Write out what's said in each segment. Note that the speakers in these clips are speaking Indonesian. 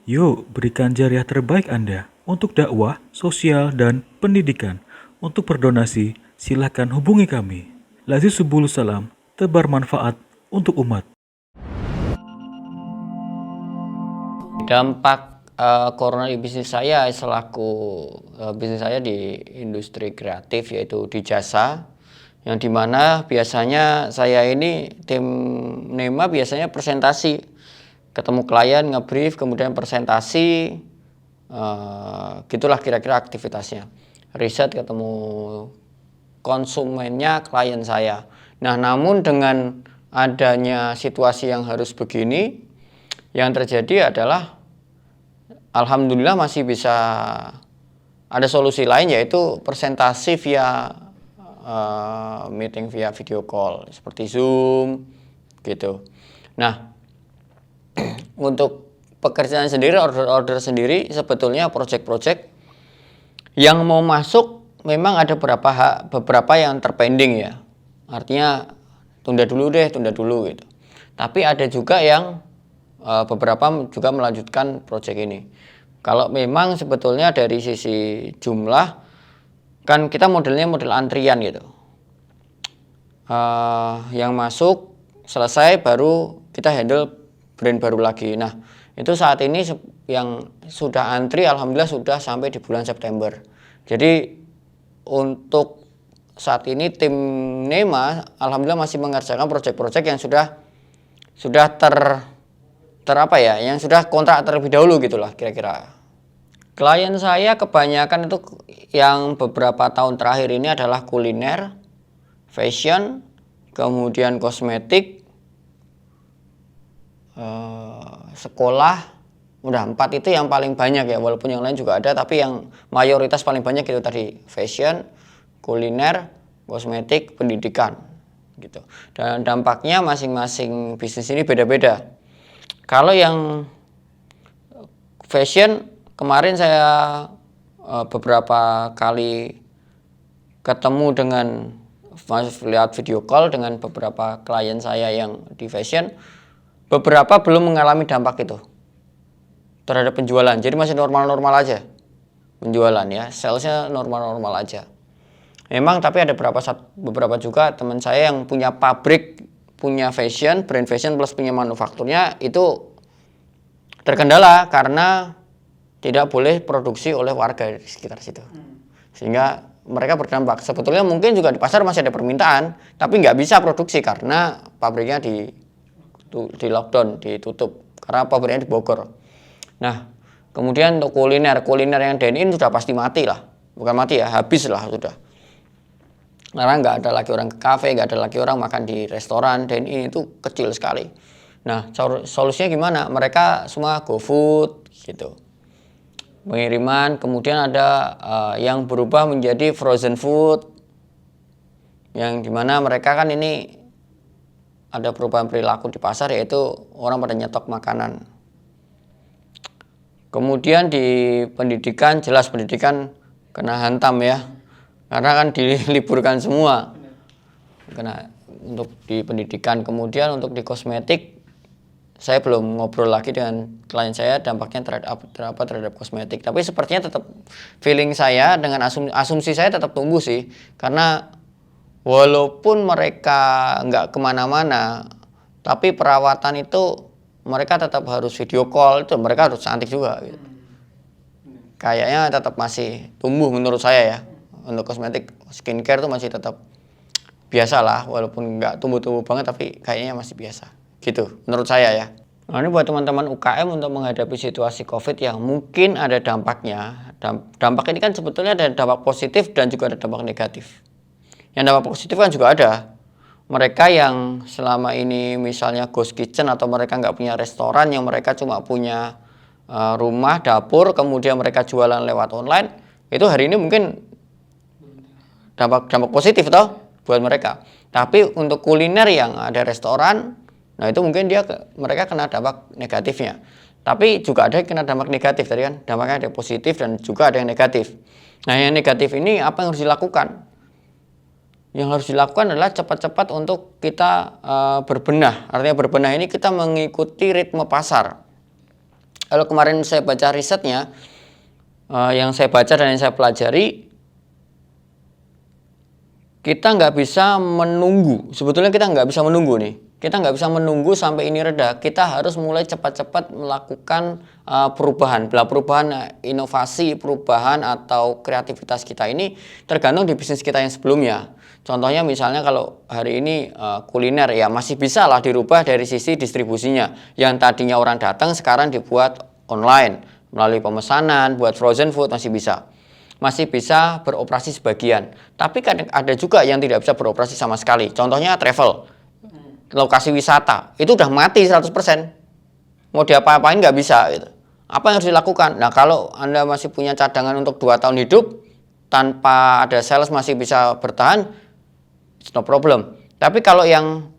Yuk, berikan jariah terbaik Anda untuk dakwah, sosial, dan pendidikan. Untuk berdonasi, silakan hubungi kami. Lazi Subulus Salam, tebar manfaat untuk umat. Dampak corona di bisnis saya selaku bisnis saya di industri kreatif, yaitu di jasa, yang dimana biasanya saya ini tim NEMA biasanya presentasi, ketemu klien, ngebrief, kemudian presentasi, gitulah kira-kira aktivitasnya. Riset, ketemu konsumennya, klien saya. Nah, namun dengan adanya situasi yang harus begini, yang terjadi adalah alhamdulillah masih bisa ada solusi lain, yaitu presentasi via meeting via video call seperti Zoom gitu. Nah, untuk pekerjaan sendiri, order-order sendiri, sebetulnya project-project yang mau masuk memang ada beberapa yang terpending ya. Artinya tunda dulu gitu. Tapi ada juga yang beberapa juga melanjutkan project ini. Kalau memang sebetulnya dari sisi jumlah, kan kita modelnya model antrian gitu. Yang masuk selesai baru kita handle brand baru lagi. Nah, itu saat ini yang sudah antri alhamdulillah sudah sampai di bulan September. Jadi untuk saat ini tim NEMA alhamdulillah masih mengerjakan proyek-proyek yang sudah yang sudah kontrak terlebih dahulu gitulah kira-kira. Klien saya kebanyakan itu yang beberapa tahun terakhir ini adalah kuliner, fashion, kemudian kosmetik, sekolah. Udah 4 itu yang paling banyak ya, walaupun yang lain juga ada, tapi yang mayoritas paling banyak itu tadi fashion, kuliner, kosmetik, pendidikan gitu. Dan dampaknya masing-masing bisnis ini beda-beda. Kalau yang fashion, kemarin saya beberapa kali ketemu dengan lihat video call dengan beberapa klien saya yang di fashion, beberapa belum mengalami dampak itu terhadap penjualan. Jadi masih normal-normal aja penjualan ya, salesnya normal-normal aja. Memang tapi ada beberapa juga teman saya yang punya pabrik, punya fashion, brand fashion plus punya manufakturnya itu terkendala karena tidak boleh produksi oleh warga di sekitar situ. Sehingga mereka berdampak. Sebetulnya mungkin juga di pasar masih ada permintaan, tapi nggak bisa produksi karena pabriknya di lockdown, ditutup. Karena pabriknya di Bogor. Nah, kemudian untuk kuliner yang dine-in sudah pasti mati lah. Bukan mati ya, habis lah sudah. Karena nggak ada lagi orang ke kafe, nggak ada lagi orang makan di restoran, dine-in itu kecil sekali. Nah, solusinya gimana? Mereka semua GoFood gitu. Pengiriman, kemudian ada yang berubah menjadi frozen food, yang dimana mereka kan ini ada perubahan perilaku di pasar, yaitu orang pada nyetok makanan. Kemudian di pendidikan, jelas pendidikan kena hantam ya, karena kan diliburkan semua. Kena untuk di pendidikan. Kemudian untuk di kosmetik, saya belum ngobrol lagi dengan klien saya dampaknya terhadap kosmetik. Tapi sepertinya tetap feeling saya dengan asumsi saya tetap tumbuh sih, karena walaupun mereka nggak kemana-mana, tapi perawatan itu mereka tetap harus video call, itu mereka harus cantik juga gitu. Kayaknya tetap masih tumbuh menurut saya ya. Untuk kosmetik, skincare itu masih tetap biasa lah, walaupun nggak tumbuh-tumbuh banget, tapi kayaknya masih biasa gitu menurut saya ya. Nah, ini buat teman-teman UKM untuk menghadapi situasi COVID yang mungkin ada dampaknya. Dampak ini kan sebetulnya ada dampak positif dan juga ada dampak negatif. Yang dampak positif kan juga ada. Mereka yang selama ini misalnya ghost kitchen atau mereka nggak punya restoran, yang mereka cuma punya rumah, dapur, kemudian mereka jualan lewat online, itu hari ini mungkin dampak positif toh buat mereka. Tapi untuk kuliner yang ada restoran, nah itu mungkin mereka kena dampak negatifnya. Tapi juga ada yang kena dampak negatif tadi kan, dampaknya ada positif dan juga ada yang negatif. Nah, yang negatif ini apa yang harus dilakukan? Yang harus dilakukan adalah cepat-cepat untuk kita berbenah. Artinya berbenah ini kita mengikuti ritme pasar. Kalau kemarin saya baca risetnya, yang saya baca dan yang saya pelajari, kita nggak bisa menunggu. Sebetulnya kita nggak bisa menunggu nih. Kita nggak bisa menunggu sampai ini reda. Kita harus mulai cepat-cepat melakukan perubahan. Perubahan inovasi, perubahan atau kreativitas kita ini tergantung di bisnis kita yang sebelumnya. Contohnya misalnya kalau hari ini kuliner ya masih bisa lah dirubah dari sisi distribusinya. Yang tadinya orang datang sekarang dibuat online melalui pemesanan, buat frozen food masih bisa beroperasi sebagian. Tapi kadang ada juga yang tidak bisa beroperasi sama sekali. Contohnya travel, lokasi wisata, itu udah mati 100%. Mau diapa-apain nggak bisa gitu. Apa yang harus dilakukan? Nah, kalau Anda masih punya cadangan untuk 2 tahun hidup, tanpa ada sales masih bisa bertahan, it's no problem. Tapi kalau yang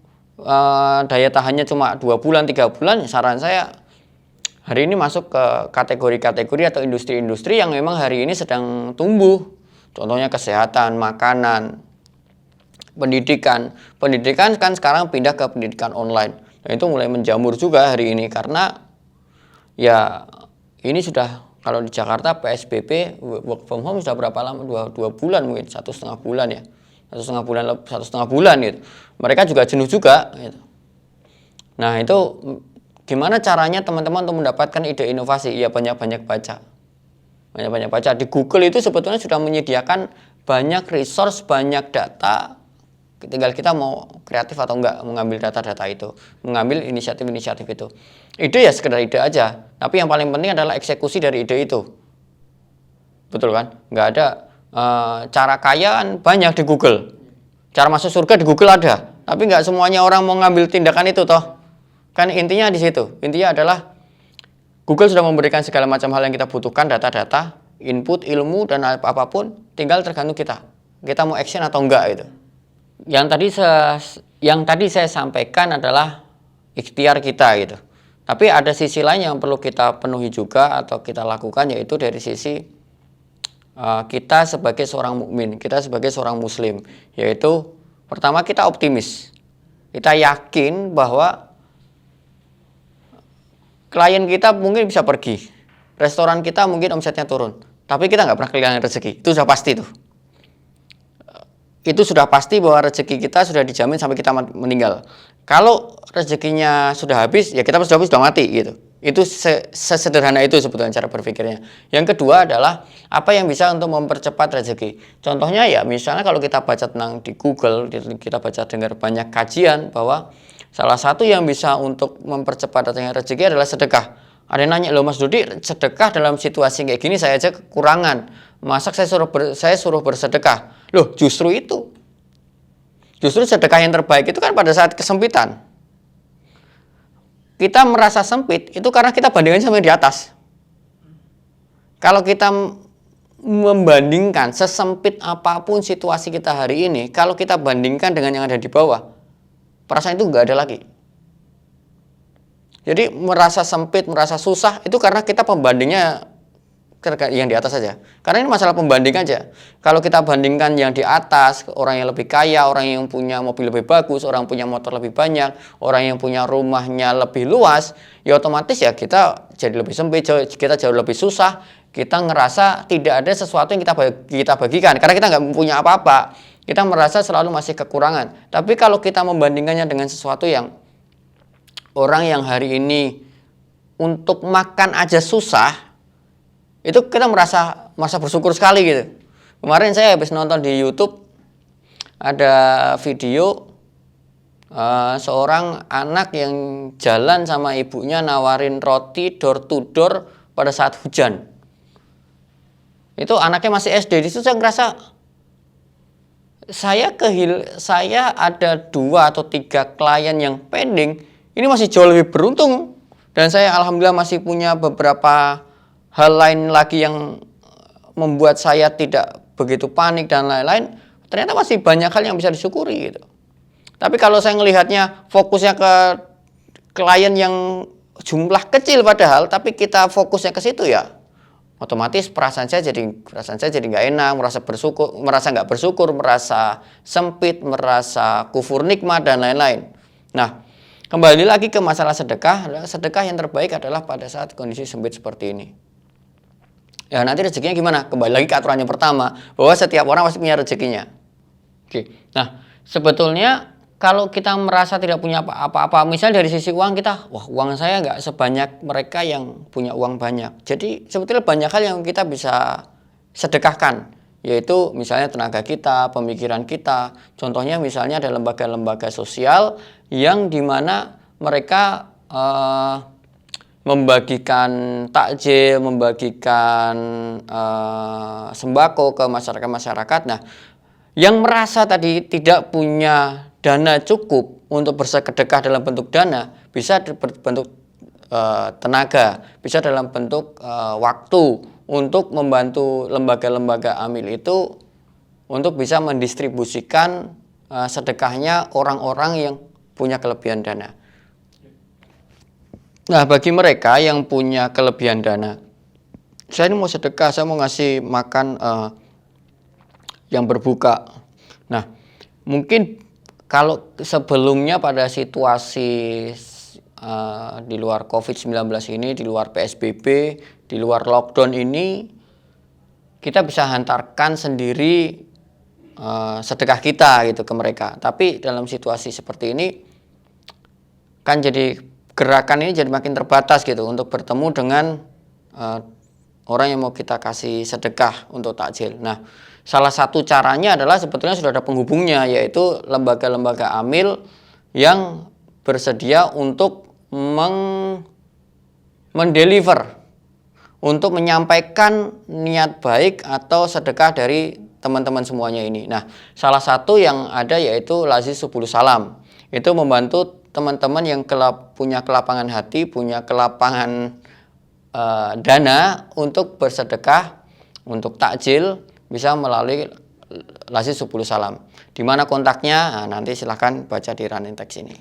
daya tahannya cuma 2 bulan, 3 bulan, saran saya hari ini masuk ke kategori-kategori atau industri-industri yang memang hari ini sedang tumbuh. Contohnya kesehatan, makanan, pendidikan. Pendidikan kan sekarang pindah ke pendidikan online. Dan itu mulai menjamur juga hari ini karena ya ini sudah, kalau di Jakarta PSBB work from home sudah berapa lama? 2 bulan mungkin, 1,5 bulan ya. 1,5 bulan gitu. Mereka juga jenuh juga gitu. Nah, itu gimana caranya teman-teman untuk mendapatkan ide inovasi? Ya banyak-banyak baca. Banyak-banyak baca. Di Google itu sebetulnya sudah menyediakan banyak resource, banyak data. Tinggal kita mau kreatif atau enggak mengambil data-data itu, mengambil inisiatif-inisiatif itu. Ide ya sekedar ide aja. Tapi yang paling penting adalah eksekusi dari ide itu. Betul kan? Nggak ada cara kaya kan banyak di Google. Cara masuk surga di Google ada. Tapi nggak semuanya orang mau ngambil tindakan itu toh. Kan intinya di situ. Intinya adalah Google sudah memberikan segala macam hal yang kita butuhkan, data-data, input, ilmu, dan apapun. Tinggal tergantung kita. Kita mau action atau enggak gitu. Yang tadi saya sampaikan adalah ikhtiar kita gitu. Tapi ada sisi lain yang perlu kita penuhi juga atau kita lakukan, yaitu dari sisi kita sebagai seorang mukmin, kita sebagai seorang muslim. Yaitu pertama kita optimis. Kita yakin bahwa klien kita mungkin bisa pergi, restoran kita mungkin omsetnya turun, tapi kita nggak pernah kehilangan rezeki. Itu sudah pasti tuh. Itu sudah pasti bahwa rezeki kita sudah dijamin sampai kita meninggal. Kalau rezekinya sudah habis, ya kita sudah mati gitu. Itu sesederhana itu sebetulnya cara berpikirnya. Yang kedua adalah apa yang bisa untuk mempercepat rezeki. Contohnya ya misalnya kalau kita baca tentang di Google, kita baca dengar banyak kajian bahwa salah satu yang bisa untuk mempercepat datangnya rezeki adalah sedekah. Ada yang nanya, loh Mas Dudi, sedekah dalam situasi kayak gini saya aja kekurangan. Masa saya suruh bersedekah? Loh, justru itu. Justru sedekah yang terbaik itu kan pada saat kesempitan. Kita merasa sempit itu karena kita bandingkan sama yang di atas. Kalau kita membandingkan sesempit apapun situasi kita hari ini, kalau kita bandingkan dengan yang ada di bawah, perasaan itu nggak ada lagi. Jadi merasa sempit, merasa susah itu karena kita pembandingnya yang di atas saja. Karena ini masalah pembanding aja. Kalau kita bandingkan yang di atas, orang yang lebih kaya, orang yang punya mobil lebih bagus, orang punya motor lebih banyak, orang yang punya rumahnya lebih luas, ya otomatis ya kita jadi lebih sempit, kita jauh lebih susah, kita ngerasa tidak ada sesuatu yang kita bagikan. Karena kita nggak punya apa-apa, kita merasa selalu masih kekurangan. Tapi kalau kita membandingkannya dengan sesuatu yang orang yang hari ini untuk makan aja susah, itu kita merasa bersyukur sekali gitu. Kemarin saya habis nonton di YouTube ada video seorang anak yang jalan sama ibunya nawarin roti door to door pada saat hujan. Itu anaknya masih SD. Di situ saya ngerasa saya ada 2 atau 3 klien yang pending. Ini masih jauh lebih beruntung. Dan saya alhamdulillah masih punya beberapa hal lain lagi yang membuat saya tidak begitu panik dan lain-lain. Ternyata masih banyak hal yang bisa disyukuri gitu. Tapi kalau saya melihatnya fokusnya ke klien yang jumlah kecil padahal, tapi kita fokusnya ke situ ya, otomatis perasaan saya jadi nggak enak, merasa nggak bersyukur, merasa sempit, merasa kufur nikmat dan lain-lain. Nah, Kembali lagi ke masalah sedekah, sedekah yang terbaik adalah pada saat kondisi sempit seperti ini. Ya nanti rezekinya gimana? Kembali lagi ke aturan yang pertama, bahwa setiap orang pasti punya rezekinya. Oke. Nah, sebetulnya kalau kita merasa tidak punya apa-apa, misalnya dari sisi uang kita, wah uang saya nggak sebanyak mereka yang punya uang banyak. Jadi sebetulnya banyak hal yang kita bisa sedekahkan, yaitu misalnya tenaga kita, pemikiran kita. Contohnya misalnya ada lembaga-lembaga sosial yang dimana mereka membagikan takjil, membagikan sembako ke masyarakat-masyarakat. Nah, yang merasa tadi tidak punya dana cukup untuk bersedekah dalam bentuk dana, bisa berbentuk tenaga, bisa dalam bentuk waktu untuk membantu lembaga-lembaga amil itu untuk bisa mendistribusikan sedekahnya orang-orang yang punya kelebihan dana. Nah, bagi mereka yang punya kelebihan dana, saya ini mau sedekah, saya mau ngasih makan yang berbuka. Nah, mungkin kalau sebelumnya pada situasi di luar COVID-19 ini, di luar PSBB, di luar lockdown ini, kita bisa hantarkan sendiri sedekah kita gitu ke mereka. Tapi dalam situasi seperti ini kan jadi gerakan ini jadi makin terbatas gitu untuk bertemu dengan orang yang mau kita kasih sedekah untuk takjil. Nah, salah satu caranya adalah sebetulnya sudah ada penghubungnya, yaitu lembaga-lembaga amil yang bersedia untuk mendeliver, untuk menyampaikan niat baik atau sedekah dari teman-teman semuanya ini. Nah, salah satu yang ada yaitu Lazis Subulus Salam. Itu membantu teman-teman yang punya kelapangan hati, punya kelapangan dana untuk bersedekah, untuk takjil, bisa melalui Lazis Subulus Salam. Di mana kontaknya? Nah, nanti silahkan baca di running text ini.